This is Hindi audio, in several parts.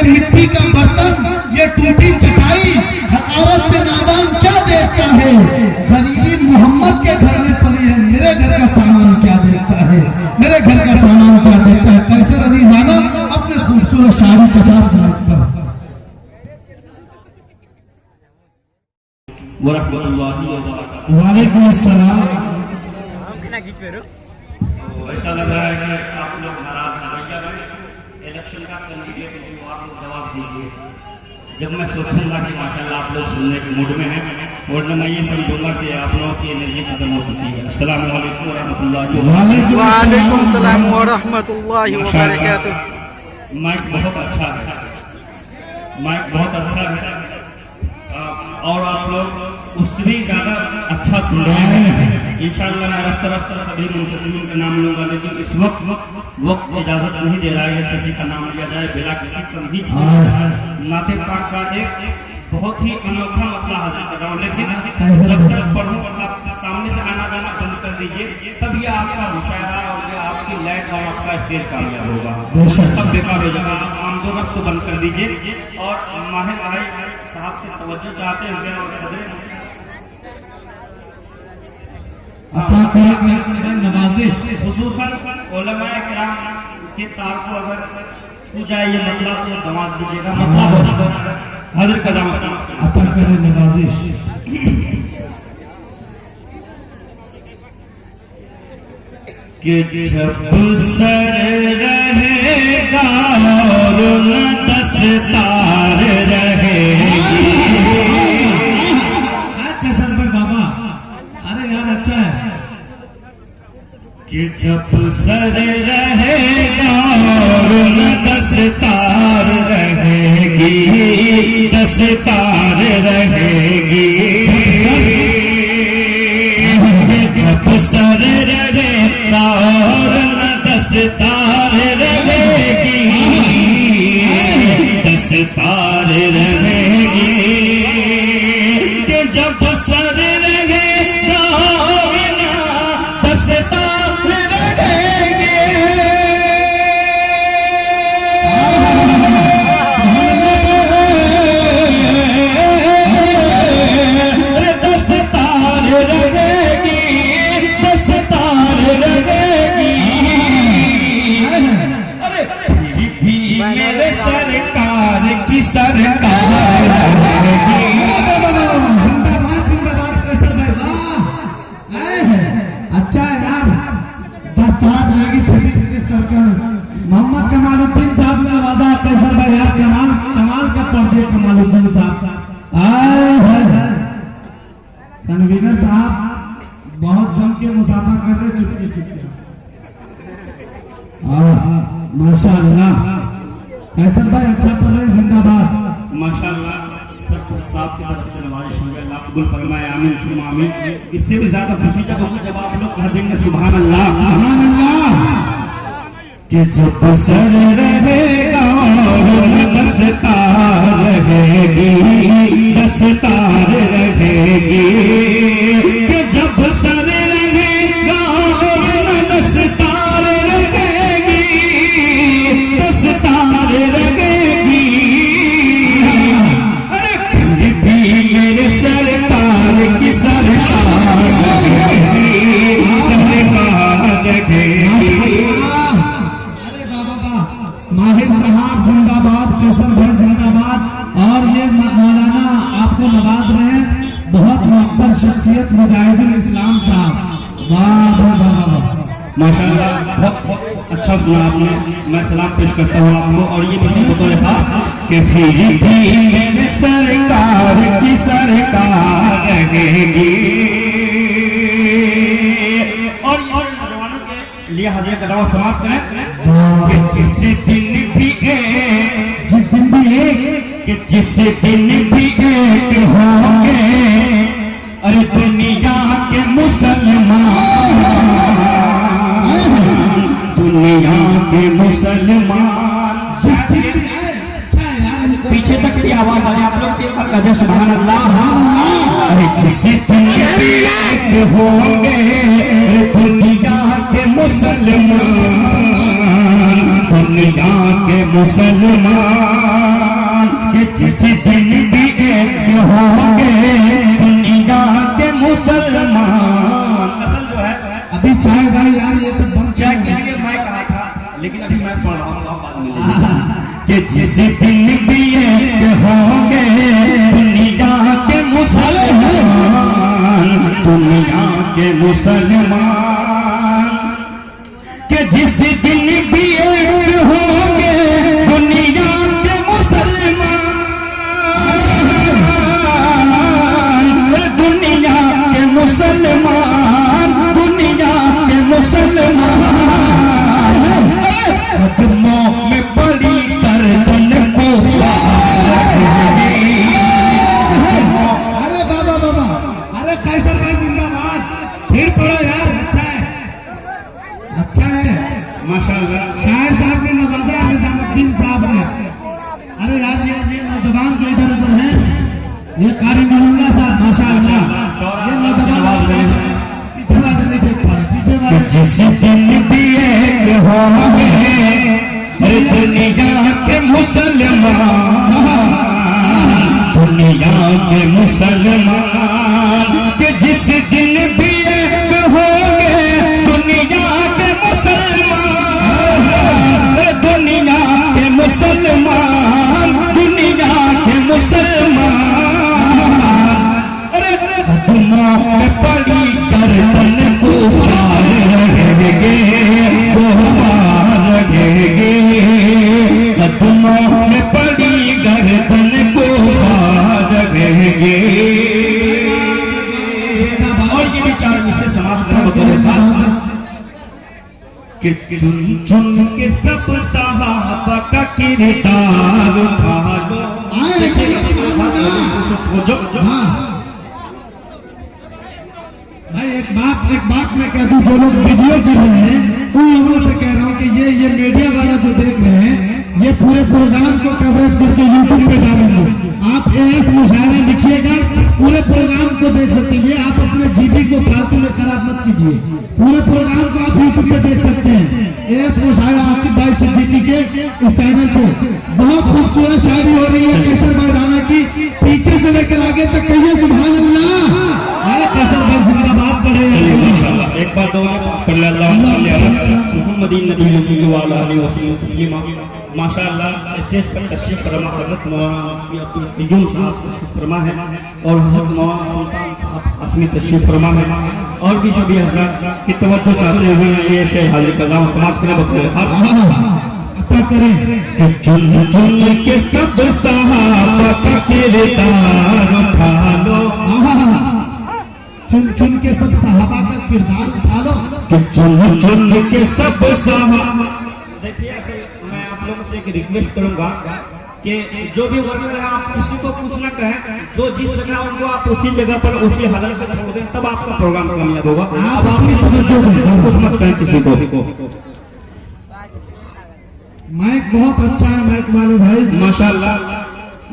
मिट्टी का बर्तन, ये टूटी चटाई, हकारत से नादान क्या देखता है। गरीबी मोहम्मद के घर में पली है, मेरे घर का सामान क्या देखता है, मेरे घर का सामान क्या देखता है। कैसर अली राना अपने खूबसूरत शायरी के साथ वालेकुम अस्सलाम। ऐसा लग रहा है कि आप लोग नाराज हैं। इलेक्शन का कैंडिडेट जो आप लोग जवाब दीजिए। जब मैं सोचूंगा कि माशाल्लाह आप लोग सुनने के मूड में हैं, और मैं ये समझूंगा कि आप लोगों की एनर्जी खत्म हो चुकी है। अस्सलाम वालेकुम व रहमतुल्लाहि वालेकुम सलाम व रहमतुल्लाहि व बरकातुहू। माइक बहुत अच्छा है, माइक बहुत अच्छा है, और आप लोग उससे भी ज़्यादा अच्छा सुन रहे हैं। इंशाअल्लाह मैं रफ्ता रफ्ता सभी मुंतज़िमीन का नाम लूँगा, लेकिन इस वक्त इजाज़त नहीं दे रहा है किसी का नाम लिया जाए बिना किसी तंबीह के। नाते पाक का एक बहुत ही अनोखा मतलब हासिल कर रहा हूँ, लेकिन जब तक पढ़ूँ अल्लाह सामने से आना जाना बंद कर दीजिए, तब ये आपका मुशायरा और ये आपकी लैट और आपका शेर कामयाब होगा। सब बेकार हो जाएगा। आप आमदो रफ्त तो बंद कर दीजिए, और माहिर भाई साहब से तवज्जो चाहते हैं और सदर नवाजिश खुसूसन उलमाए किराम के तार को अगर छू जाए ये मतलब तो नवाज दीजिएगा। मतलब हजर का नाम अता करे नवाजिश। कि जब सर रहेगा और न दस्तार रहेगी। कैसर भाई बाबा, अरे यार अच्छा है। कि जब सर रहेगा और न दस्तार रहेगी, दस्तार रहेगी। जब सर रहेगा और न दस्तार रहेगी, दस्तार रहेगी। कि जब सर रहेगा और न दस्तार रहेगी। दस्तार रहेगी, दस्तार रहेगी। अरे फिर भी मेरे सरकार की सरकार रहेगी। जिंदाबाद जिंदाबाद कैसर भाई वाह। अच्छा है यार, दस्तार रहेगी फिर भी मेरे सरकार। मोहम्मद कमालुद्दीन साहब ने नवाजा कैसर भाई यार, कमाल कमाल का पढ़ दिए कमालुद्दीन साहब। कन्वीनर साहब बहुत जम के मुसाफा कर रहे, चुपके चुपके। माशाअल्लाह कैसर भाई अच्छा पढ़ रहे, जिंदाबाद। माशाअल्लाह सब साहब की तरफ से नवाजिश होगी, अल्लाह कबूल फरमाए, आमीन सुम्मा आमीन। इससे भी ज्यादा खुशी जब होगी जब आप लोग कह देंगे सुभान अल्लाह, सुभान अल्लाह। कि जब सर रहेगा और दस्तार रहेगी, दस्तार रहेगी। कि जब सर रहेगा और दस्तार रहेगी, दस्तार रहेगी। अरे फिर भी मेरे सरकार की सरकार रहेगी, सरकार रहेगी। माहिर साहब जिंदाबाद, कैसर भाई जिंदाबाद। और ये मौलाना आपको नवाज रहे हैं, बहुत मुअत्तर शख्सियत मुजाहिदुल इस्लाम साहब। वाह वाह वाह वाह माशाअल्लाह बहुत अच्छा सुना आपने। मैं सलाम पेश करता हूँ आपको, और ये भी बतौर खास कि फिर भी मेरे सरकार की सरकार रहेगी। और नौजवानों के लिए हाजिर का दावा समाप्त करें कि जिस दिन भी एक होंगे, अरे दुनिया के मुसलमान के मुसलमान। जिस दिन भी आए, अच्छा है यार इनको। पीछे तक भी आवाज आ रही है, आप लोग भी एक बार कह दो सुभान अल्लाह। अरे जिस दिन भी एक होंगे दुनिया के मुसलमान, दुनिया के मुसलमान, ये जिस दिन भी एक होंगे दुनिया के मुसलमान। असल जो है अभी चाय भाई यार ये सब बंद चाय के लिए मैं कहा था, लेकिन अभी मैं पढ़ रहा हूँ, आप बाद में लीजिए। कि जिस दिन भी एक होंगे दुनिया के मुसलमान, दुनिया के मुसलमान, कि जिस दिन भी एक होंगे दुनिया के मुसलमान, दुनिया के मुसलमान, दुनिया के मुसलमान, कदमों में पड़ी गर्दन को। अरे बाबा बाबा, अरे कैसर भाई जिंदाबाद, फिर पढ़ो यार, अच्छा है, अच्छा है। माशाल्लाह शायर साहब ने नवाजा, निजामुद्दीन साहब ने। अरे यार ये नौजवान जो इधर उधर हैं, ये कारी नूरुल्लाह साहब, माशाअल्लाह, ये नौजवान पीछे वाले नहीं देख पा रहे, पीछे वाले। जिस दिन भी एक होंगे दुनिया के मुसलमान, दुनिया के मुसलमान, के जिस दिन भी एक होंगे दुनिया के मुसलमान, दुनिया के मुसलमान, दुनिया के मुसलमान, अरे कदमों में पड़ी गर्दन को पार रहेंगे, वो पार रहेंगे, कदमों में पड़ी गर्दन को पार रहेंगे। और ये विचार जिससे समाज में कि चुन चुन के सब सहाबा का किरदार उठा लो। भाई एक बात मैं कह दूं, जो लोग वीडियो कर रहे हैं उन लोगों से कह रहा हूं कि ये मीडिया वाला जो देख रहे हैं, ये पूरे प्रोग्राम को कवरेज करके यूट्यूब पे डालेंगे। आप एएस मुशायरा लिखिएगा, पूरे प्रोग्राम को देख सकते हैं। आप अपने जीबी को फालतू में खराब मत कीजिए, पूरे प्रोग्राम को आप यूट्यूब पे देख सकते हैं। एएस मुशायरा आकिब भाई सिद्दीकी के इस चैनल से बहुत खूबसूरत शायरी हो रही है कैसर भाई राणा की, पीछे से लेकर आगे तक कहिए सुभान अल्लाह। अरे कैसर भाई जिंदाबाद पढ़े। एक बार दो मोहम्मदीन नबी वाला तस्लीमा। माशाअल्लाह स्टेज पर तशरीफ फरमा हजरत मौलाना यूम साहब तशरीफ फरमा है, और हजरत मौलाना सुल्तान साहब असमी तशरीफ फरमा है, और भी सभी हजरत की तवज्जो चाहते हुए ये शेर हाजिर कर रहा हूँ। समाप्त करें बकरे करें कि चुन चुन के सब सहाबा का किरदार उठा लो। चुन चुन के सब सहाबा का किरदार उठा लो, कि चुन चुन के सब सहाबा। देखिए मैं आप लोगों से एक रिक्वेस्ट करूंगा कि जो भी वर्कर है आप किसी को कुछ न कहें, जो जिस जगह उनको आप उसी जगह पर उसी हालत पर छोड़ दें, तब आपका प्रोग्राम कामयाब होगा। अब आप कुछ मत कहें किसी को। माइक बहुत अच्छा है, माइक वाले भाई माशाल्लाह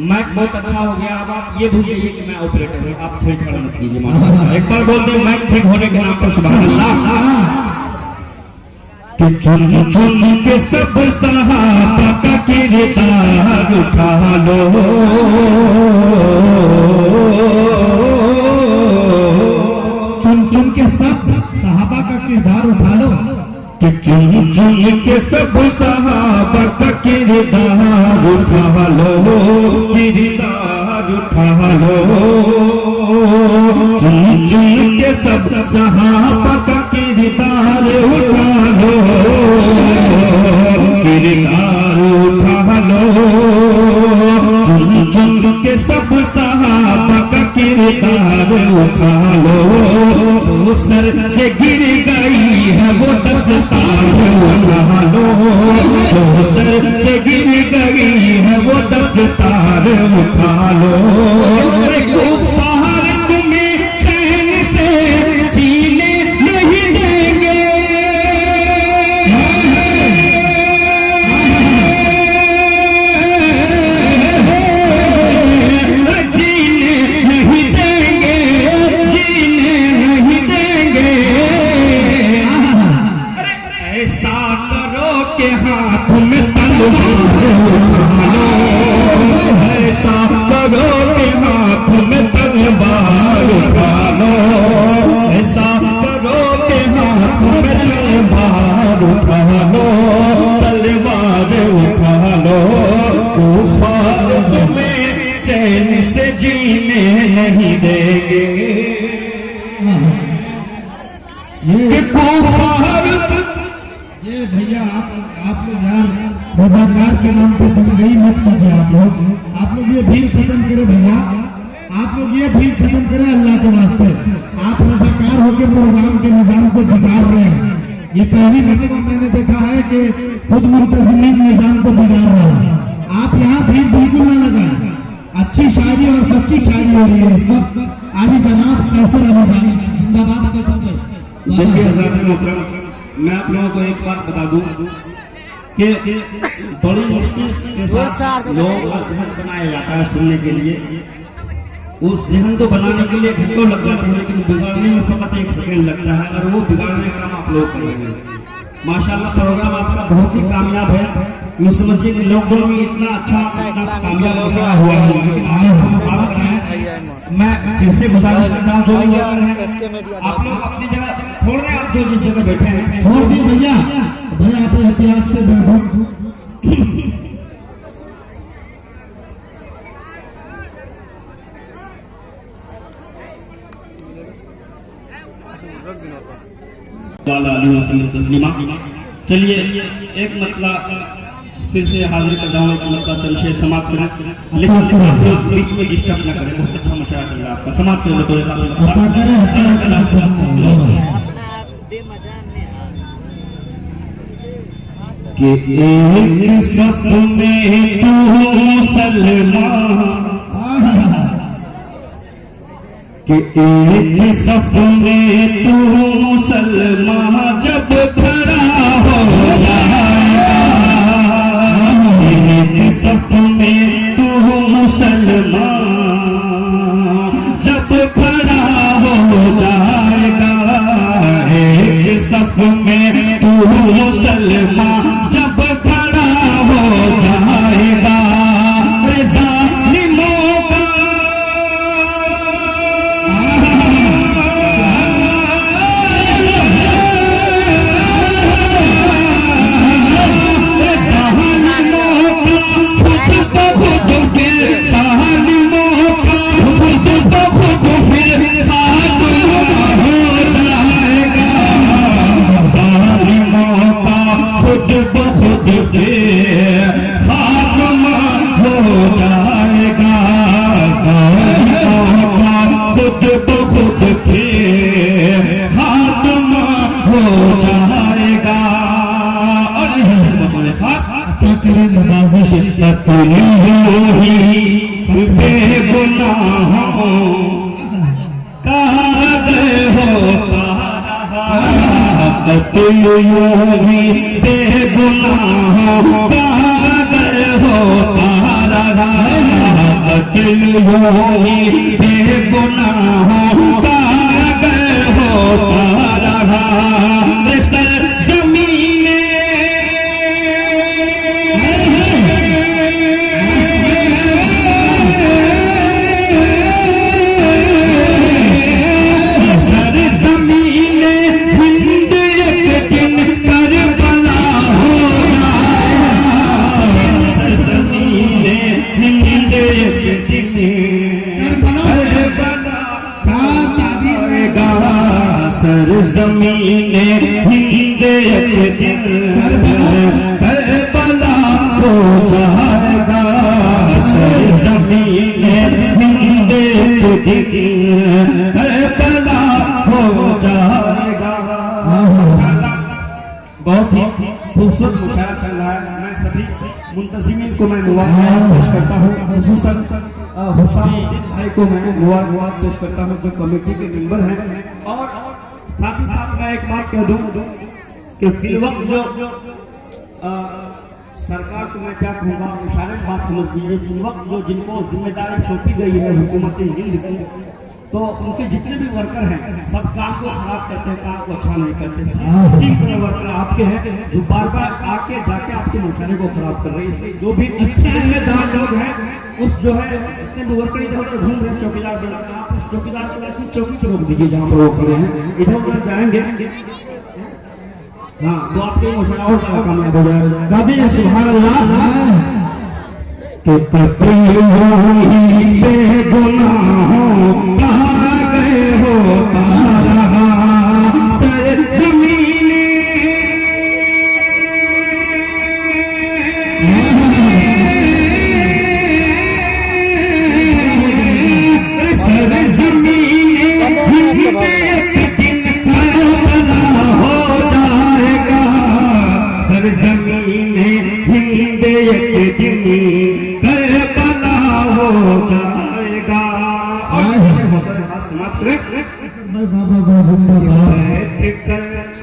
माइक बहुत अच्छा हो गया। अब आप ये भूल जाइए कि मैं ऑपरेटर हूँ, आप छेड़छाड़ मत कीजिए। माशाल्लाह एक बार बोल दें माइक ठीक होने के नाम पर सुभान अल्लाह। कि चुन चुन के सब सहाबा का किरदार उठा लो। चुन चुन के सब सहाबा का किरदार उठा लो, कि चुन चुन के सब सहाबा का किरदार उठा लो, किरदार उठा लो। चुन चुन के सब सहाबा का किरदार उठा लो, किरदार उठा लो। चुन चुन के सब सहाबा का किरदार उठा लो। जो सर से गिर गई है वो दस्तार उठा लो, जो सर से गिर गई है वो दस्तार उठा लो। कुफ्फार तुम्हें चैन से जीने नहीं देंगे, हाथ में तलवार उठा लो, तलवार उठा लो, कुफार तुम्हें चैन से जीने नहीं देंगे। ये कुफार ये भैया आप लोग यार रजाकार के नाम पे दंगई मत कीजिए। आप लोग ये भीड़ खत्म करे भैया, आप लोग ये भीड़ खत्म करे अल्लाह के वास्ते। आप रजाकार होके प्रोग्राम के निजाम को बिगाड़ रहे हैं। ये पहली मरतबा मैंने देखा है कि खुद मुंतजिमीन निजाम को बिगाड़ रहा है। आप यहाँ भीड़ बिल्कुल न लगाए। अच्छी शायरी और सच्ची शायरी हो रही है इस वक्त। आदि जनाब कैसर अली जिंदाबाद कैसर भाई। देखिए हज़रात मोहतरम, मैं आप लोगों को एक बात बता दूं कि बड़ी मुश्किल के साथ लोगों का जहन बनाया जाता है सुनने के लिए। उस जहन को बनाने के लिए घंटों लग जाते हैं, लेकिन बिगाड़ने में फकत 1 सेकंड लगता है, और वो बिगाड़ने का काम आप लोग करेंगे। माशाल्लाह प्रोग्राम आपका बहुत ही कामयाब है। यूँ समझिए कि लॉकडाउन में इतना अच्छा कामयाब मशा हुआ है, लेकिन मैं फिर से गुजारिश करता हूँ जो भी आप लोग अपनी जगह छोड़ दें। आप जो जिस जगह बैठे हैं छोड़ दिए भैया, भैया आप एहतियात से बैठो। तस्लीमा। चलिए एक मतला फिर से हाजिर कर रहा हूँ, एक मतला तनशे समाप्त करें, लेकिन आप लोग बीच में डिस्टर्ब न करें। बहुत अच्छा मशा चल रहा है आपका, समाप्त कर लो तो कि एक सफ में तू मुसलमान, कि एक सफ में तू मुसलमान जब खड़ा हो जाएगा, एक सफ में तू मुसलमान जब खड़ा हो जाएगा, एक सफ में तू मुसलमान जब खड़ा हो जाएगा, ज़ालिमों का बहुत ही खूबसूरत मुशायरा चल रहा है। मैं सभी मुंतजिमीन को मैं मुबारक पेश करता हूँ, खुसूसन हुसैनुद्दीन भाई को मैं मुबारक पेश करता हूँ जो कमेटी के मेंबर हैं। और साथ ही साथ मैं एक बात कह दूँ कि फिलवक्त जो सरकार को मैं क्या कहूँगा, इशारे में बात समझ लीजिए, फिलवक्त जो जिनको जिम्मेदारी सौंपी गई है हुकूमत हिंद की, तो उनके जितने भी वर्कर हैं सब काम को खराब करते हैं, काम को अच्छा नहीं करते। सिर्फ 3 वर्कर आपके हैं जो बार बार आके जाके आपके मुशायरे को खराब कर रहे हैं। इसलिए जो भी जिम्मेदार लोग हैं उस जो है जितने भी वर्कर इधर उधर घूम रहे हैं चौकीदार बनाकर, आप उस चौकीदार को ऐसी चौकी पर रोक दीजिए जहाँ पर वो खड़े हैं, इधर उधर जाएंगे हाँ, तो आपके मुशारा और ज्यादा कामयाब हो जाए। गा दीजिए सुभान अल्लाह। कि कभी बेगुनाहों कहाँ गए हो तारा सर जमीने सर जमीने एक दिन करबला हो जाएगा। सर जमीने हिंद एक दिन करबला हो जाएगा।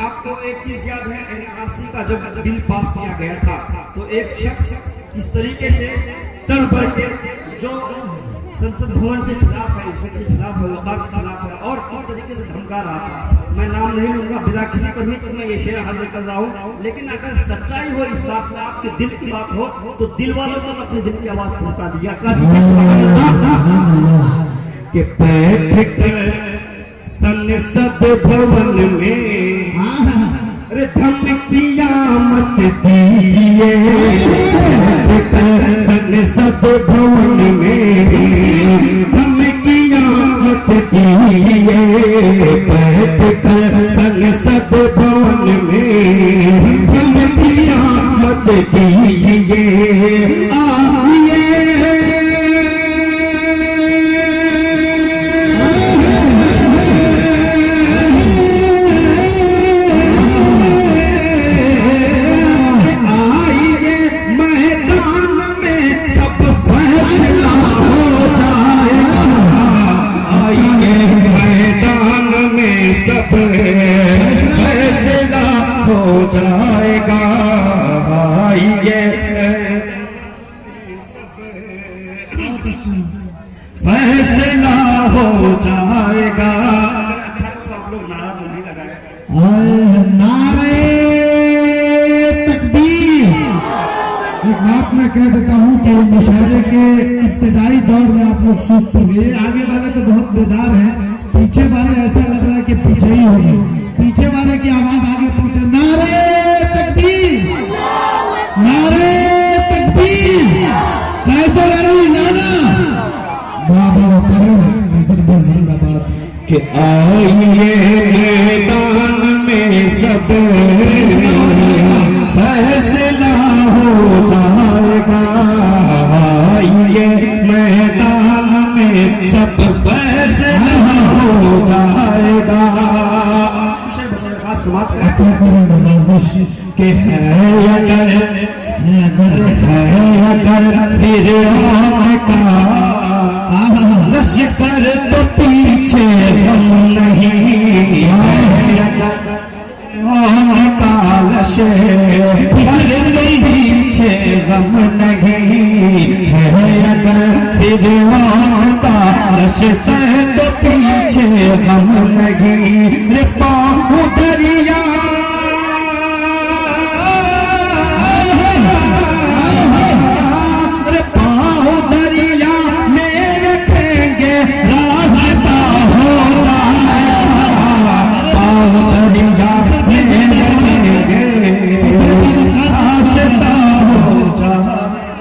आपको एक चीज याद है, एनआरसी का जब बिल पास किया गया था तो एक शख्स इस तरीके से चढ़ बढ़ के जो संसद भवन के खिलाफ है, इज्जत के खिलाफ है, वक़ार के खिलाफ है और इस तरीके से धमका रहा था। मैं नाम नहीं लूंगा बिना किसी पर भी, तो मैं ये शेर हाजिर कर रहा हूँ। लेकिन अगर सच्चाई हो इस बात में, आपके दिल की बात हो, तो दिल वालों को अपने दिल की आवाज पहुंचा दीजिए। कि बैठ कर संसद भवन में धमकियां मत दीजिए। संसद भवन में धमकियां मत दीजिए। बैठ कर संसद भवन में धमकियां मत दीजिए। आइए सब फैसला हो जाएगा। आइए फैसला हो जाएगा। अच्छा तो आप लोग नारा तो नहीं लगाए। नारे तकबीर। एक बात मैं कह देता हूँ कि मुशायरे के इब्तिदाई दौर में आप लोग सूझ तो गए, आगे वाले तो बहुत बेदार हैं, पीछे वाले ऐसा लग रहा है कि पीछे ही हो गए। पीछे वाले की आवाज आगे पहुंचे। नारे तकबीर, नारे तकबीर। कैसे रही नाना बाबा जिंदाबाद। कि आइए मैदान में सब फैसला हो जाएगा। आइए मैदान में सब फैसला हो जाएगा। कि है अगर फिर का लश्कर तो पीछे हम नहीं। का लश्कर पीछे हम नहीं है। अगर फिर का लश्कर तो पीछे हम नहीं। रे पाँव दरिया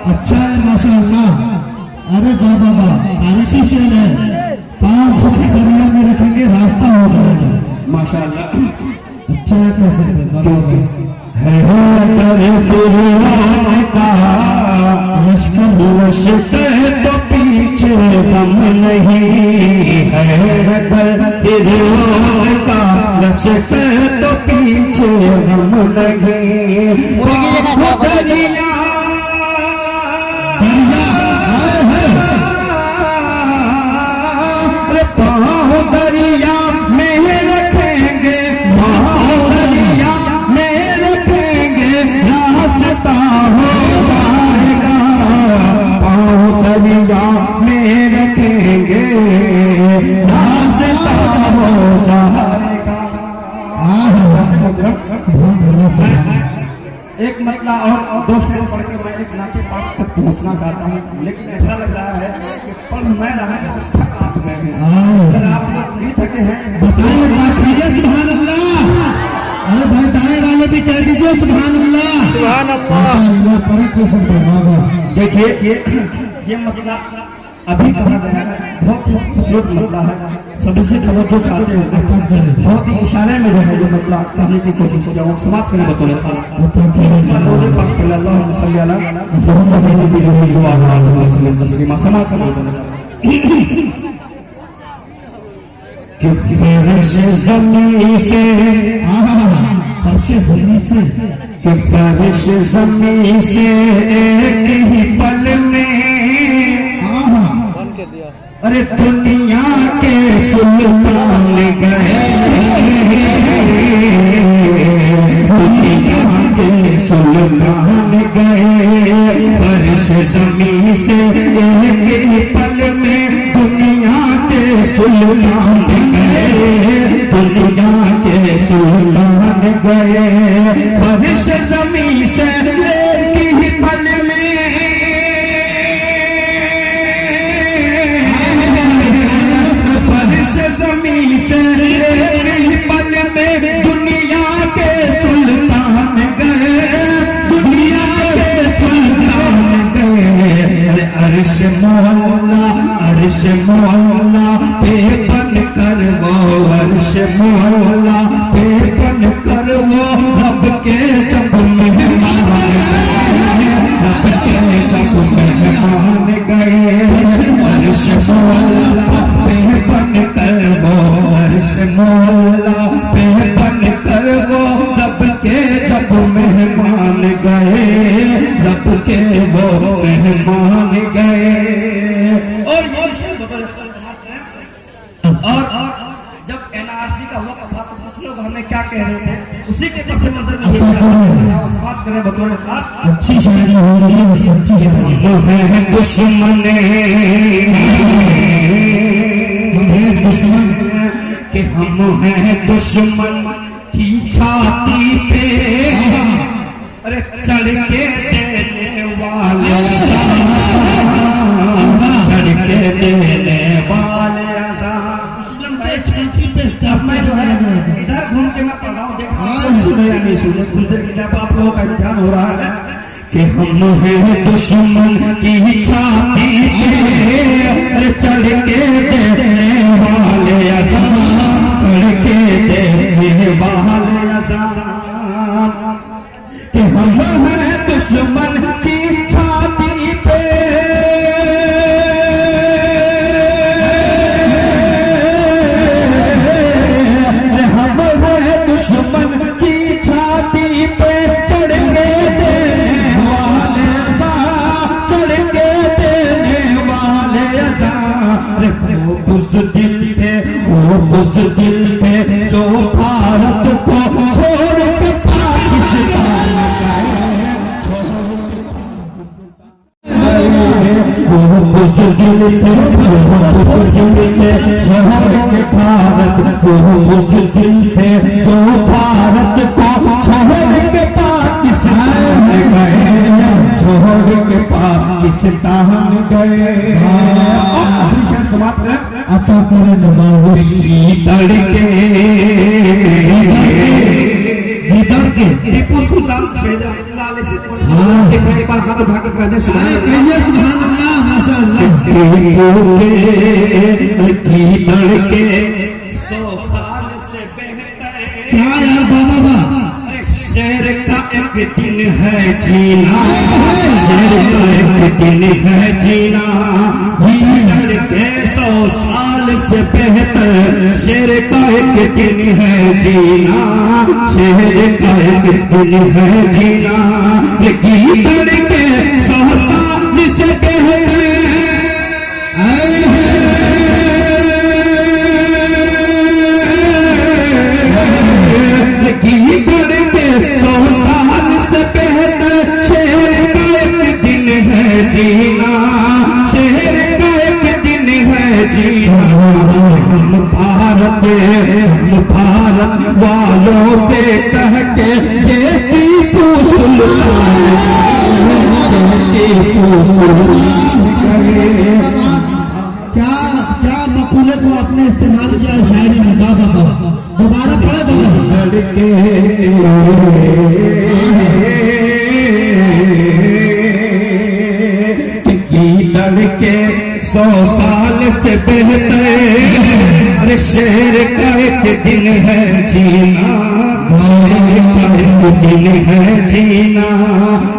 अच्छा है माशाअल्लाह। अरे बाबा आरती से है, पाँव फुट दरिया में रखेंगे रास्ता हो जाएगा। माशाअल्लाह अच्छा है। कैसे लश्कर तो पीछे हम नहीं है। का लश्कर तो पीछे हम नहीं। दरिया में रखेंगे, दरिया में रखेंगे रास्ता हो जाएगा। पाँव दरिया में रखेंगे रास्ता हो जाएगा। एक मतलब और दो शेर पढ़ के मैं एक नाते पाठ तक पहुंचना चाहता हूँ, लेकिन ऐसा लग रहा है कि पढ़ मैं रहा है थक आप गए हैं। अगर आप लोग नहीं थके हैं बताइए सुभान अल्लाह। अरे भाई दाएं वाले भी लीजिए सुभान अल्लाह। सुभान अल्लाह। माशाअल्लाह, बड़ा कैफर बढ़ावा। देखिए ये मतलब अभी कहा गया है, बहुत ही खूबसूरत मतलब है, सभी से तवज्जो चाहते हैं, बहुत ही इशारे में जो है जो मतलब करने की कोशिश है, जब समाप्त करने बतौले खास समाप्त करने जमीन से फर्श जमीन से एक ही पल में अरे दुनिया के सुल्तान गए, दुनिया के सुल्तान गए, फर्श जमीन से एक ही पल में दुनिया के सुल्तान गए, दुनिया के सुल्तान गए, फर्श जमीन से एक ही पल में जमीन से एक पल में दुनिया के सुल्तान गए, दुनिया के सुल्तान गए, अर्श मौला पे बन कर वो, अर्श मौला पे बन कर वो रब के जब मेहमान गए, रब के जब मेहमान गए, अर्श मौला पे बन कर वो, अर्श मौला पे बन कर वो रब के जब मेहमान गए, रब के वो मेहमान गए। और जब एनआरसी का वक्त था तो कुछ लोग हमें क्या कह रहे थे, उसी के पीछे मंजर में समाप्त करें बतौर खास। अच्छी शायरी हो रही है, सच्ची शायरी। दुश्मन कि हम हैं दुश्मन की छाती पे, अरे चढ़ के देने वाले, चढ़ के देने वाले छाती पे मैं जो है इधर घूम के मैं पढ़ रहा हूँ, देखा सुने या नहीं सुने, कुछ देर के लिए आप लोगों का इंतजाम हो रहा है कि हम हैं दुश्मन की छाती पे, चढ़ के देने वाले आसान, चढ़ के देने वाले आसान, कि हम हैं दुश्मन की छाती पे, हम हैं दुश्मन की छाती पे, चढ़ के देने वाले आसान, चढ़ के देने वाले आसान, वो उस दिल पे, वो उस दिल पे जो भारत को छोड़ के पाकिस्तान गए, वो उस दिल पे, वो उस दिल पे छोड़ के भारत, वो उस दिल पे जो भारत को छोड़ के पाकिस्तान गए, छोड़ के पाकिस्तान गए। समाप्त है अता करे नवाज तड़के के टीपू सुल्तान शहीद लाल से एक बार हाथ उठाकर कहने सुभान अल्लाह, माशाअल्लाह। की तड़के 100 साल से बेहतर क्या यार बाबा, शेर का एक दिन है जीना, शेर का एक दिन है जीना, के 100 साल से बेहतर, शेर का एक दिन है जीना, शेर का एक दिन है जीना, लीडर के 100 साल से बेहतर, लीडर के 100 साल से बेहतर, शेर का एक दिन है जीना, शेर का एक दिन है जीना, हम भारत वालों से कह के ये टीपू सुल्तान, टीपू सुल्तान क्या क्या मकूले को आपने इस्तेमाल किया शायरी में, बाबा दोबारा पढ़े बाबा। तड़के तड़के 100 साल से बेहतर अरे शेर का एक दिन है जीना, शेर का एक दिन है जीना,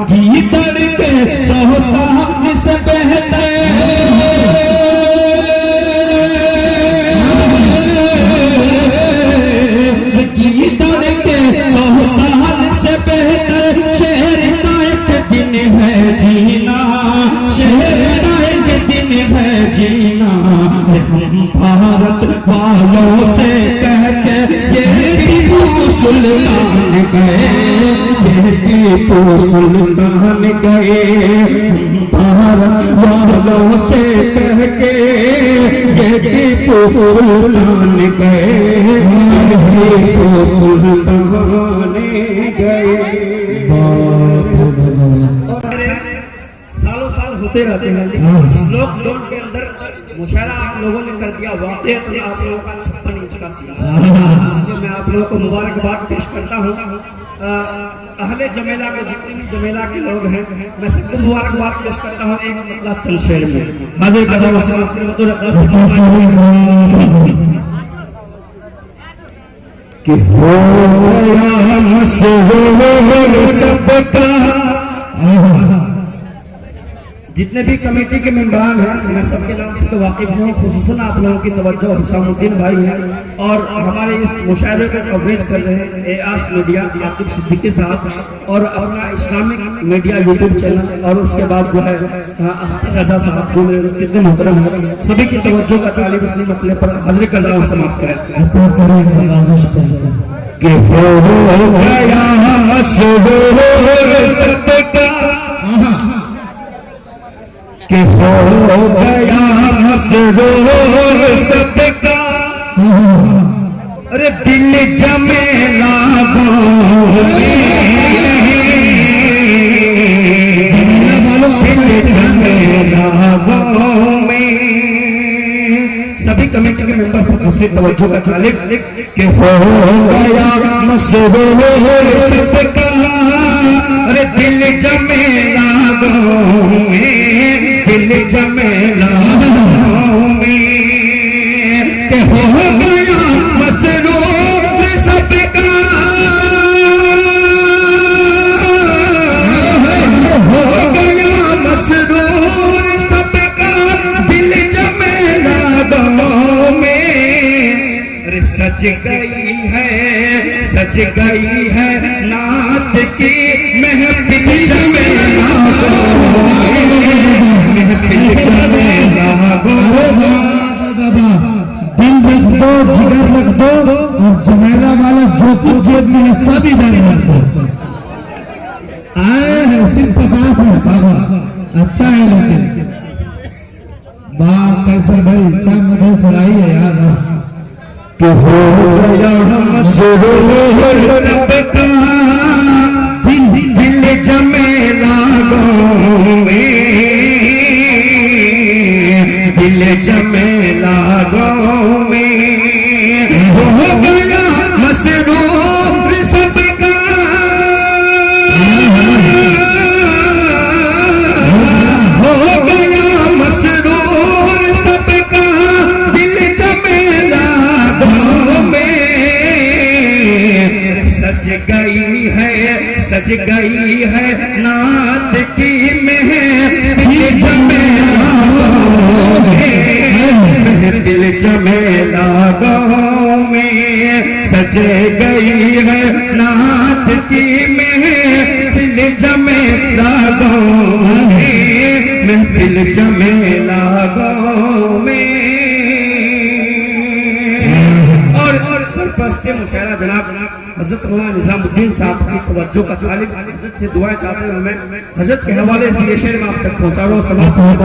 घी तड़के 100 साल से बेहतर घी तड़के 100 साल से बेहतर शेर का एक दिन है जीना, शेर का एक दिन है जीना। हम भारत वालों से कह के ये टीपू सुल्तान गए, ये टीपू सुल्तान गए, हम भारत वालों से कह के ये टीपू सुल्तान गए, टीपू सुल्तान गए। सालों साल होते रहते हैं, लेकिन इस लॉकडाउन के अंदर मुशायरा आप लोगों ने कर दिया वाकई तो आप लोगों का 56 इंच का सीना, इसलिए मैं आप लोगों को मुबारकबाद पेश करता हूँ। अहले जमेला के जितने भी जमेला के लोग हैं मैं सबको मुबारकबाद पेश करता हूँ। एक मतलब चंद शेर में हाजिर कर रहा हूँ कि हो गया मशहूर सबका। जितने भी कमेटी के मेंबरान हैं मैं सबके नाम से तो वाकिफ हूँ, खुसूसन आप लोगों की तवज्जो हुसैनुद्दीन भाई हैं और हमारे इस मुशायरे को कवरेज कर रहे हैं एआस मीडिया आतिफ सिद्दीकी साहब और अपना इस्लामिक मीडिया यूट्यूब चैनल और उसके बाद जो है अख्तर रजा साहब जो कितने मोहतरम हैं, सभी की तवज्जो का तालिब इसलिए मसले पर हाजिर कर रहा हूँ। समाप्त करें कि हो गया मशहूर सबका, कि हो गया मशहूर सबका, अरे दिल जमे लागों में, दिल जमे लागों में। सभी कमेटी के मेंबर से दूसरी तवज्जो का तालिब कि हो गया मशहूर सबका, अरे दिल जमे लागों में, दिल जमे लागों में। कि हो गया मशहूर सबका, हो गया मशहूर सबका, दिल जमे लागों में। अरे सज गई है नात की महफिल जमे लागों में, महफिल जमे लागों में। दिल रख दो, जिगर रख दो और जमेला वाला जो कुछ जेब में है सब इधर रख दो। आए हैं सिर्फ 50 है बाबा, अच्छा है लेकिन बात कैसे भाई क्या मुझे सुनाई है यार। कि हो गया मशहूर सबका, दिल जमे लागों में, दिल जमे लागों में। हो गया मशहूर सबका, हो गया मशहूर सबका, दिल जमे लागों में। सज गई है नात की महफिल जमे लागों में, महफिल जमे लागों में। सज गई है नात की महफिल जमे लागों में, महफिल जमे लागों में। और सरपरस्ते मुशायरा जनाब हजरत मौलाना निजामुद्दीन साहब की तवज्जो का तालिब हजरत से दुआएं चाहते हुए मैं हजरत के हवाले से ये शेर में आप तक पहुंचा रहा हूँ। समाप्त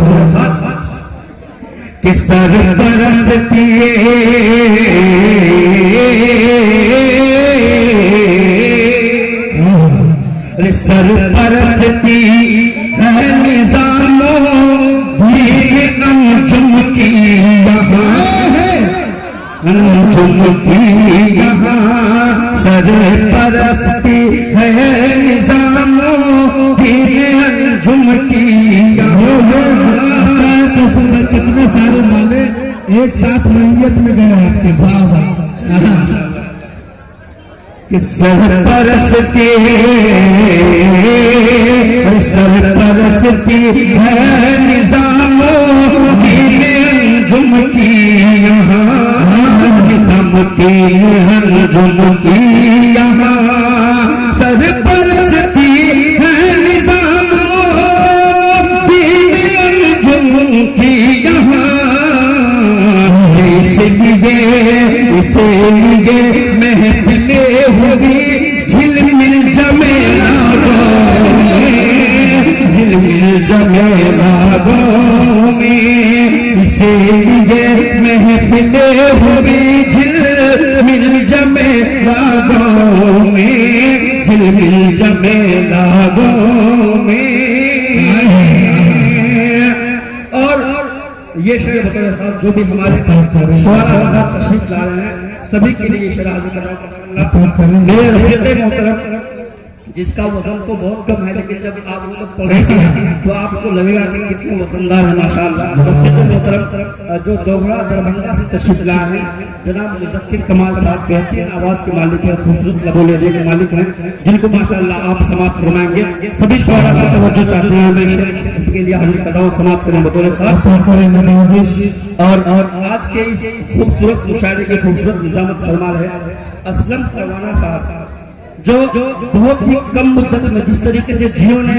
कि सरपरस्ती सरपरस्ती है निजामों दीन अंजुम की यहाँ, अंजुम की यहाँ सरपरस्ती है निजामुद्दीन अंजुम की अच्छा तो सुंदर, कितने सारे माले एक साथ मैयत में गए आपके। वाह वाह। कि सरपरस्ती है निजामुद्दीन अंजुम की यहाँ, निजामुद्दीन अंजुम की यहाँ सरपरस्ती है निजामुद्दीन अंजुम की यहाँ। इसलिए महफिले हुई झिलमिल जमेला झिलमिल जमेला में, इसीलिए महफिले हुई झिलमिल जमेला में, झिलमिल जमेला में। और ये शेर बतौर खास जो भी हमारे शुरा तशरीफ ला रहे हैं सभी के लिए शेर हाजिर कर रहा हूं। मेरे रफ़ीक़ मोहतरम, जिसका वजन तो बहुत कम है, लेकिन जब आप लोग पढ़ेंगे तो आपको लगेगा कि कितने वजनदार है माशाअल्लाह। रफ़ीक़ मोहतरम जो दोगरा दरभंगा से तशरीफ लाए हैं, जनाब मुज़क्किर कमाल साहब बेहतरीन आवाज़ के मालिक हैं, खूबसूरत लबो लहजे के मालिक हैं, जिनको माशाअल्लाह आप समाप्त फरमाएंगे। सभी शुरा से तवज्जो चाहते हैं, मैं शेर के लिए हाजिर कर रहा हूँ, समाप्त करें बतौर खास। और आज के इस खूबसूरत मुशायरे के खूबसूरत निजामत फरमा रहे असलम परवाना साहब, जो बहुत ही कम मुद्दत में जिस तरीके से जियो ने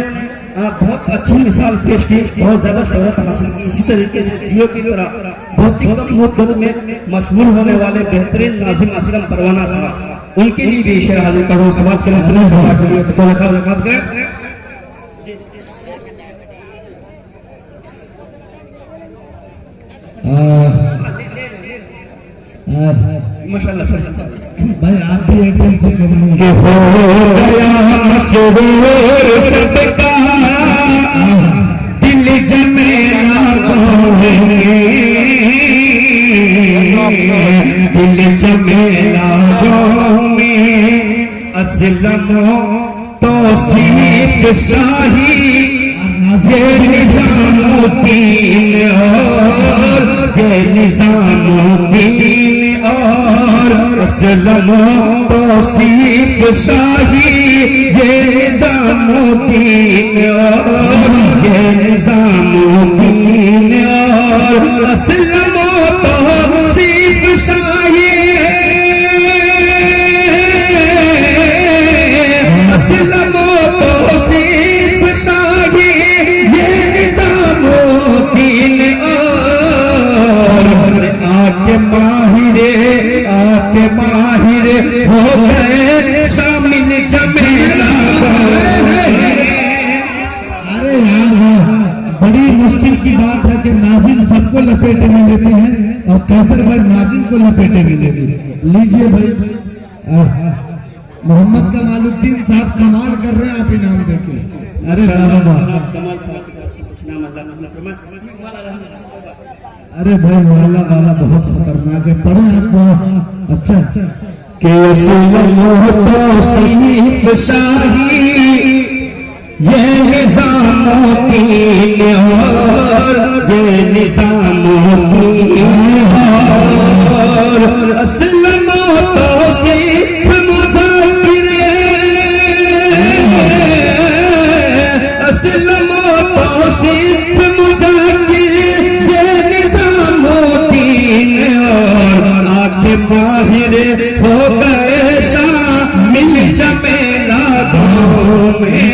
बहुत अच्छी मिसाल पेश की, बहुत ज्यादा शोहरत हासिल की, इसी तरीके से जियो की तरह बहुत ही कम मुद्दत में मशहूर होने वाले बेहतरीन नाजिम असलम परवाना साहब, उनके लिए भी शेर हाजिर करो, समाप्त करें। माशाअल्लाह भाई आप भी एक दिन से करनी हो गया मशहूर सबका दिल जमेला दिल जमेला में असलम तौसीफ शाही ये निजामुद्दीन और ये निजामुद्दीन और असलम तौसीफ शाही ये निजामुद्दीन और ये निजामुद्दीन और असलम तौसीफ शाही असलम तौसीफ शाही ये निजामुद्दीन और आके माहिरे हो गए शामिल जमेला। अरे यार वाह, बड़ी मुश्किल की बात है कि नाजिम सबको लपेटे में लेते हैं और कैसर भाई नाजिम को लपेटे में लेते हैं। लीजिए भाई, मोहम्मद कमालुद्दीन साहब कमाल कर रहे हैं, आप इनाम देखे। अरे बाबा, अरे भाई वाला वाला बहुत खतरनाक है, पढ़े आपको। अच्छा के तौसीफ शाही ये निजामुद्दीन और ये निजामुद्दीन और असलम तौसीफ मुज़क्किर असलम तौसीफ मुज़क्किर ये निजामुद्दीन और आके माहिरे हो गए शामिल जमेला में।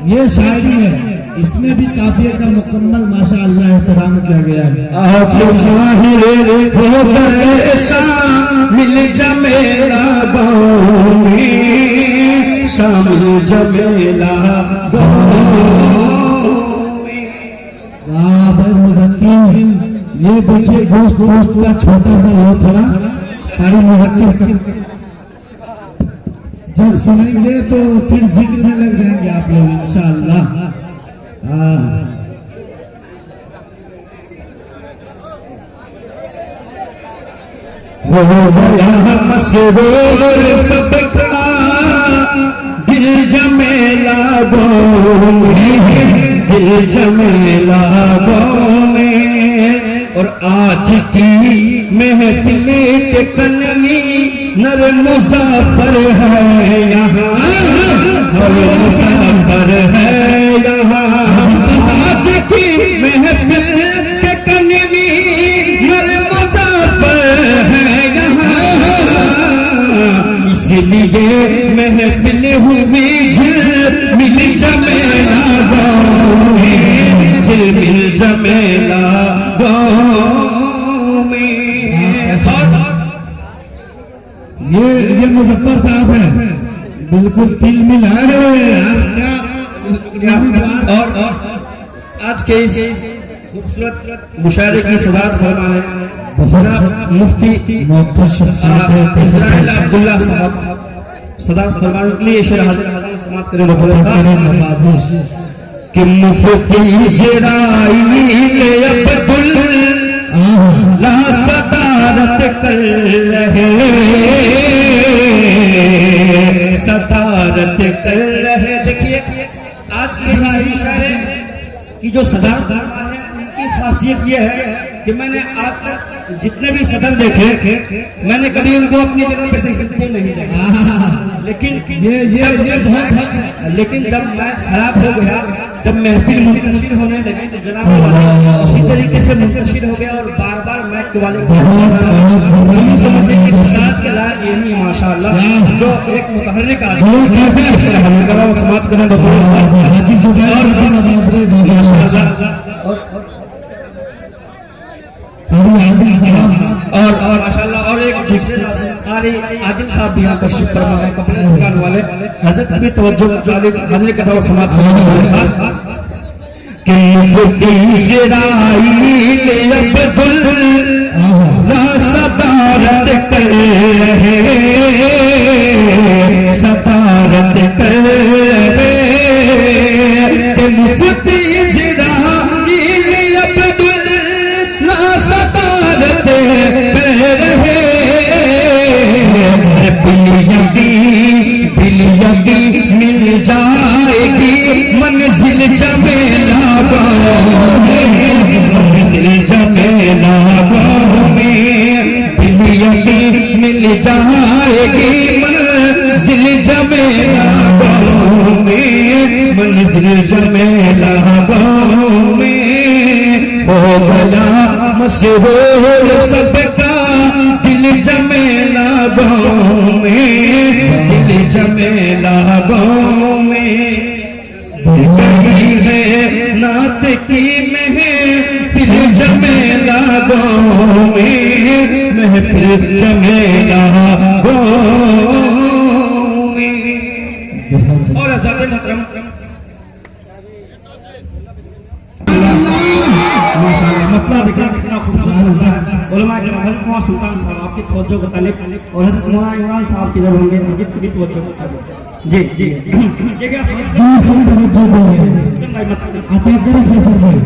ये शायरी है, इसमें भी काफिये का मुकम्मल माशाअल्लाह एहतराम किया गया है। आज माहिरे हो गए शामिल जमेला में, शामिल जमेला वाह भाई मुज़क्किर, ये देखिए गोश्त का छोटा सा लो थोड़ा तारी मुज़क्किर का, जब सुनेंगे तो फिर जिक्र में लग जाएंगे आप लोग इंशाअल्लाह। हो गया मसरूर सबका दिल जमेला दिल जमेला में। और आज की महफिल के कलमी नर मुसाफर है यहाँ, नर मुसाफर है यहाँ। आज की महफिल के कलमी नर मुसाफर है यहाँ, इसलिए महफिल हुई झिलमिल जमेला गाँव में, झिलमिल जमेला गाँव में। ये मुजफ्फर साहब है, बिल्कुल तिल मिला है और आज के इस खूबसूरत मुशायरे की सदारत फरमा है जनाब मुफ्ती इस्राइल अब्दुल्ला साहब। सदारत फरमाने के लिए शेर हाजिर समाप्त करें कि मुफ्ती इस्राइल अब्दुल्ला सदारत कर रहे, सदारत कर रहे। देखिए आज के मुशायरे की जो सदारत है उनकी खासियत ये है कि मैंने आज तक जितने भी सदर देखे मैंने कभी उनको अपनी जगह पे से हिलते नहीं देखा, लेकिन ये बहुत हक है। लेकिन जब मैं खराब हो गया, जब महफिल मुंतशिर होने लगी तो जनाब इसी तरीके से मुंतशिर हो गया और बार बार मैक वाले समझे कि सदारत के लायक यही माशाअल्लाह जो एक मुतहर्रिक आदमी समाप्त करना और माशाल्लाह। और एक दूसरे कारी आदिल साहब भी यहाँ तशरीफ फरमा है, कपड़े दुकान वाले। हजरत की तवज्जो हाजिर का दौर समाप्त कि मुफ्ती इस्राइल अब्दुल्ला सदारत कर रहे, सदारत कर रहे कि मुफ्ती इस्राइल अब्दुल्ला सदारत कर रहे। बिलियगी मिल जाएगी मंजिल जमेला गाँव में, मंजिल जमेला गाँव में। बिलियगी मिल जाएगी मंजिल जमेला गाँव में, मंजिल जमेला गाँव में। हो गया मशहूर सबका दिल जमेला गाँव में, दिल जमेला गाँव में। गई है नात की महफिल जमेला गाँव में, महफिल जमेला गाँव में। और हज़रत मोहतरम माशाअल्लाह मतलब कितना खूबसूरत होता है। उलमा के हज़रत मौलाना सुल्तान साहब आपकी तवज्जो का तालिब और हज़रत मौलाना इमरान साहब की जब होंगे मस्जिद की भी तवज्जो का तालिब। जी जी जगह दूर तवज्जो देंगे भाई मतलब अता करें फैसल भाई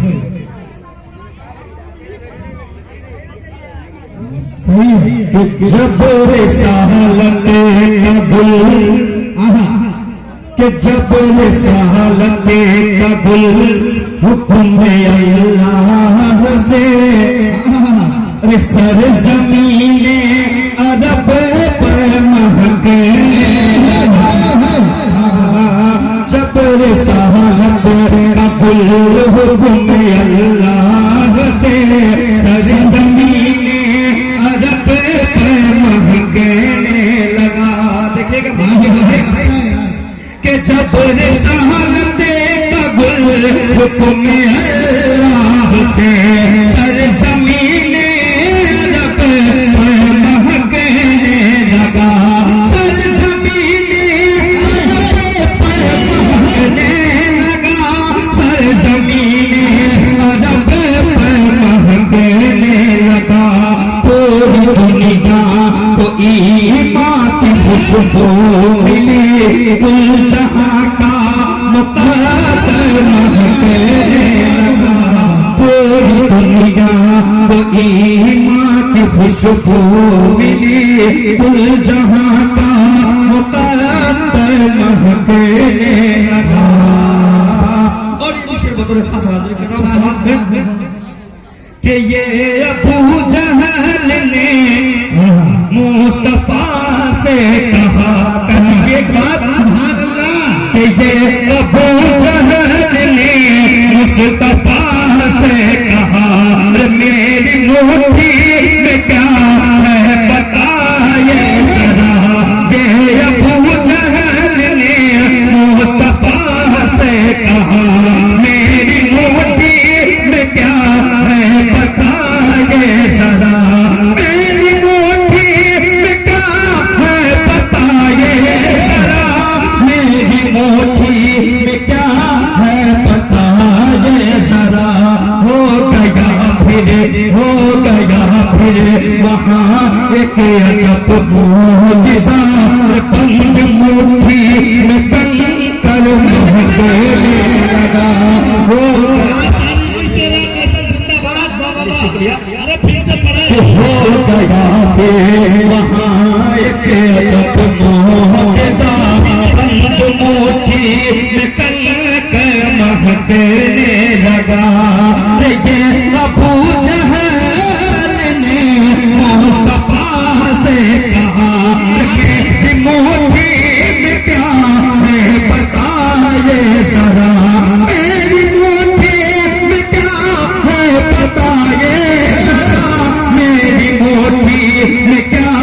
सही है कि जब रिसालत कबूल कि जब रिसालत कबूल हुक्म अल्लाह से सर ज़मीन अरब पर महके जब रिसालत कबूल हुक्म अल्लाह से सर ज़मीन अरब पर महकने लगा। देखिएगा कि जब रिसालत कबूल हुक्म अल्लाह से सर ज़मीन अरब पर महकने लगा, सर ज़मीन अरब पर महकने लगा, सर ज़मीन अरब पर महकने लगा। पूरी दुनिया को ईमान की खुशबू मिली, कुल जहां का मुक़द्दर महकने लगा। पूरी दुनिया को ईमान की खुशबू मिली कुल जहां का मुकद्दर महकने लगा। और ये शेर बतौर खास हाजिर के नाम समाप्त है कि ये अबू जहल ने मुस्तफा से कहा, कहिए एक बात कि ये अबू जहल ने मुस्तफा से कहा, मेरी मुट्ठी में क्या है बताए जरा। ये अबू जहल ने मुस्तफा से कहा, मेरी मुट्ठी में क्या है बताए जरा। मेरी मुट्ठी में क्या है बताए जरा। मेरी मुट्ठी में क्या है बताए जरा। हो गया फिर वहाँ एक अजब मोजिज़ा, बंद मुट्ठी में कंकर महकने लगा। हो शुक्रिया। अरे फिर से पढ़े। हो गया फिर वहाँ एक अजब मोजिज़ा, बंद मुट्ठी में कंकर महकने लगा। ये अबू जहल ने मुस्तफा से कहा, मेरी मुट्ठी में क्या है बताए जरा। मेरी मुट्ठी में क्या है बताए जरा। मेरी मुट्ठी में क्या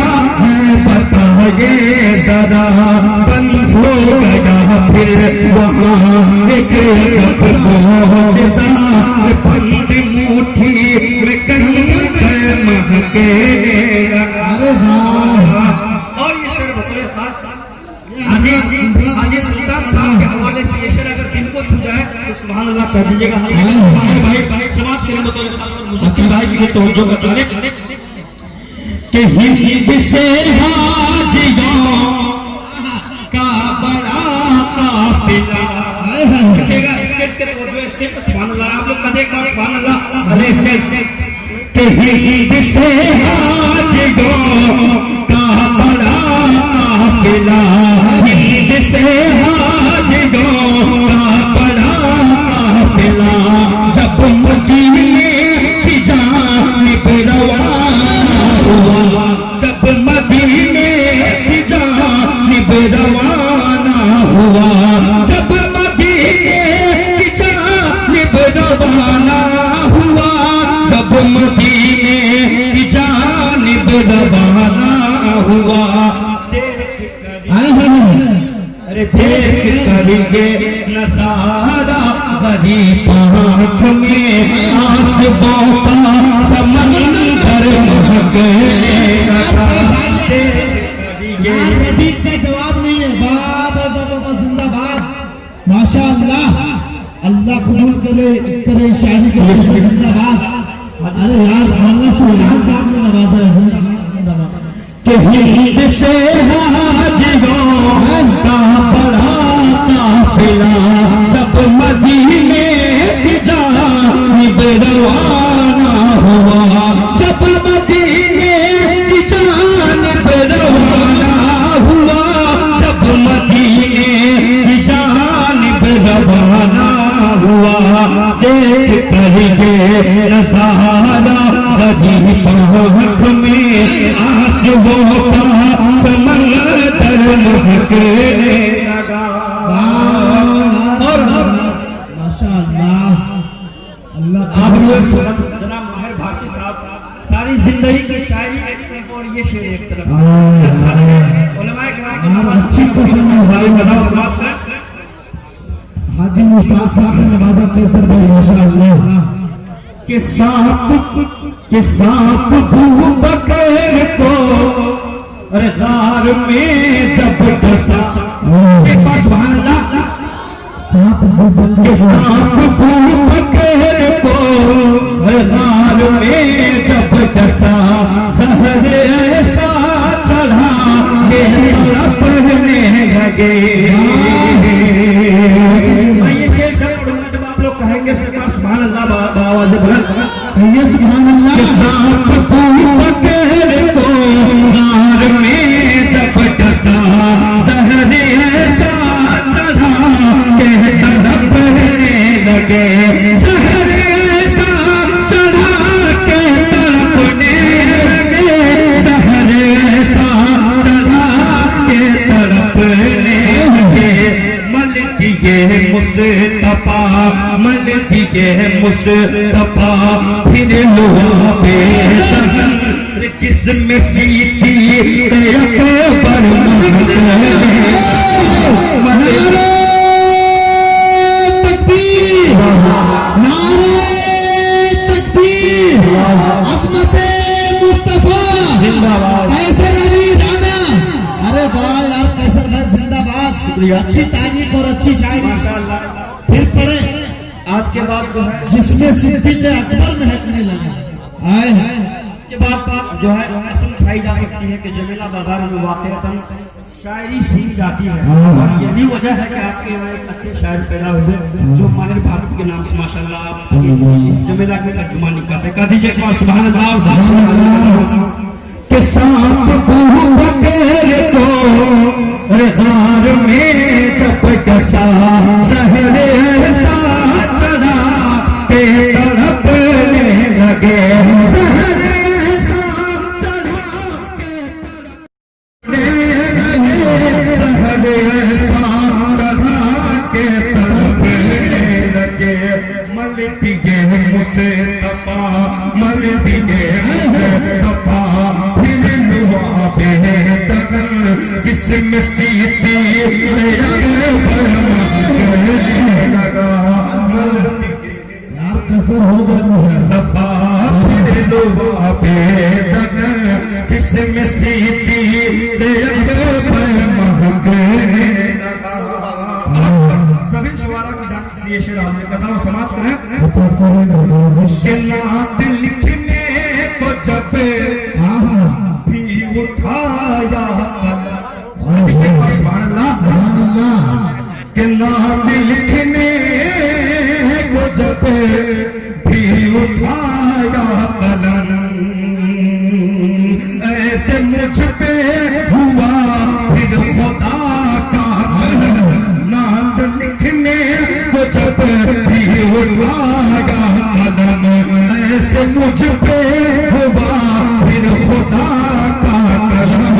है बताए जरा। बंद हो गया फिर वहाँ एक अजब मोजिज़ा, बंद मुट्ठी में कंकर महकने लगा। अरे वाह। और ये शेर बतौर खास हाजी सुल्तान साहब के हवाले से ये शेर अगर दिल को छू जाए तो सुभान अल्लाह कह दीजिएगा। भाई समाप्त करें बतौर खास और मुसद्दिक भाई की तवज्जो का तालिब कि हिंद से हाजियों का बड़ा काफिला। देखिएगा स्टेज के तवज्जो स्टेज पर सुभान अल्लाह। आप लोग कदे का सुभान अल्लाह। अरे कि हिंद से हाजियों का बड़ा काफिला। हिंद से हाजियों का बड़ा काफिला। जब मदीने की जानिब रवाना हुआ, जब मदीने की जानिब रवाना हुआ, जब मदीने की जानिब रवाना हुआ, जब मदीने की जानिब रवाना हुआ। अरे देख करके नजारा गरीब आँख में आंसुओं का समंदर महकने लगा। नबी का जवाब नहीं है। बाबा जिंदाबाद। माशाअल्लाह। अल्लाह कबूल करे शायरी के लिए जिंदाबाद। अरे यार अल्लाह सुल्तान साहब ने नवाजा है। जिंदाबाद जिंदाबाद। कि हिंद से हाजियों का बड़ा काफिला, जब मदीने की जानिब रवाना हुआ, जब मदीने की जानिब रवाना हुआ, जब मदीने की जानिब रवाना हुआ। देख करके नजारा गरीब आँख में आंसुओं का समंदर महकने लगा। और माशाअल्लाह। अल्लाह आप लोग जनाब माहिर भारती साहब सारी जिंदगी की शायरी एक तरफ और ये शेर एक तरफ। अच्छा उलमाए किराम की नवाज अच्छी कसम है भाई। बताओ समाप्त है। हाजी मुश्ताक साहब ने नवाजा कैसर भाई माशाअल्लाह। कि सांप बकरे को अरे गार में जब डसा। एक बार सुभान अल्लाह। कि सांप बकरे को अरे गार में जब डसा, सहर ऐसा चढ़ा के तड़पने लगे। मैं ये शेर जब पढ़ूंगा, जब आप लोग कहेंगे सुभान अल्लाह आवाज़ बुलंद। सुभान अल्लाह। सांप बकरे तड़पने लगे मन दिए मुस्तफा मन दिए मुस्तफा फिर लुआबे दहन जिसमें सीती अकबर तकबीर नारे तकबीर अज़मते मुस्तफा जिंदाबाद। कैसर अली राना। अरे वाह यार कैसर भाई जिंदाबाद। शुक्रिया। अच्छी तारीफ और अच्छी शायरी माशाअल्लाह। फिर पढ़े आज के बाद जो है जिसमें सिद्दीक़ अकबर महकने लगे। आए हैं इसके बाद जो है कसम खाई जा सकती है कि जमीला बाजार में वाक़अतन शायरी सुनी जाती है और यही वजह है कि आपके यहाँ एक अच्छे शायर पैदा हुए जो माहिर भारत के नाम से माशाल्लाह आप इस जमीला की तर्जुमानी करते कर दीजिए एक बार सुभान अल्लाह। के सांप को बकेरे को गार में जब कसा सहरे सा चढ़ा के तड़पने लगे सहरे सा चढ़ा के तड़पने लगे सहरे सा चढ़ा के तड़पने लगे मल दिए मुस्तफा मल दिए मुस्तफा जिसमें सीती लगा यार कसर हो गया जिसमें सीती सभी शुआरा की जान के लिए शेर हाजिर करता हूँ समाप्त करें। नात लिखने को जब भी उठाया के नाम लिखने को जब भी उठाया कलम ऐसे मुझ पे हुआ फिर खुदा का नाम लिखने को जब भी उठाया कलम ऐसे मुझ पे हुआ फिर खुदा का कलम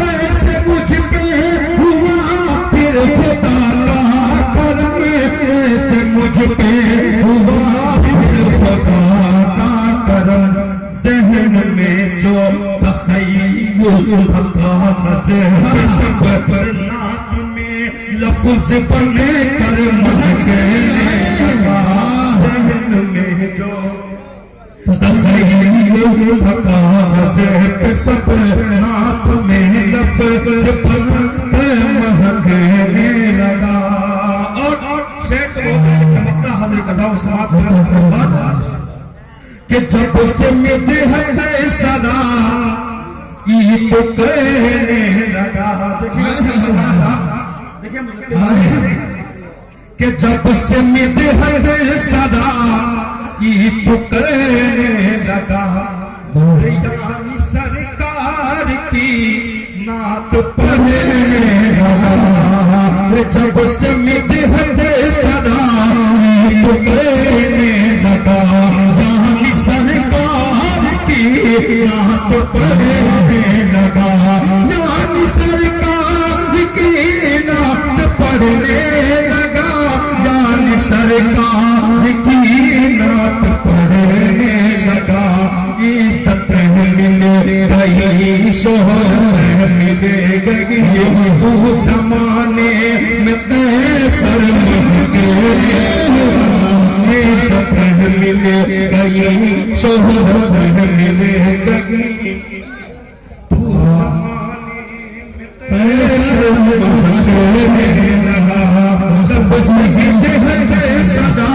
ऐसे मुझ पे हुआ फिर खुदा का कलम ऐसे मुझ पे हुआ फिर खुदा का करम ज़हन में जो तख़य्युल थका से सब नाक में लफ्ज़ बने कर महकने लगा ज़हन में जो तख़य्युल थका से सब नाक में लफ्ज़ बने कर महकने लगा। और शेख मक्का हाजिर कर रहा हूँ समाप्त कि जब से मिदहत सदा की पुकारने लगा देखिए कि जब से मिदहत सदा की पुकारने लगा यानी सरकार की नात पढ़ने लगा जब से मिदहत सदा की पुकारने लगा यानी सरकार की नात पढ़ने लगा यानी सरकार की नात पढ़ने लगा यानी सरकार की नात पढ़ने लगा इज्जत मिले गई शोहरत मिले गई तू समाने में कैसर इज्जत मिले गई शोहरत मिले गई तू समाने में कैसर जब से सदा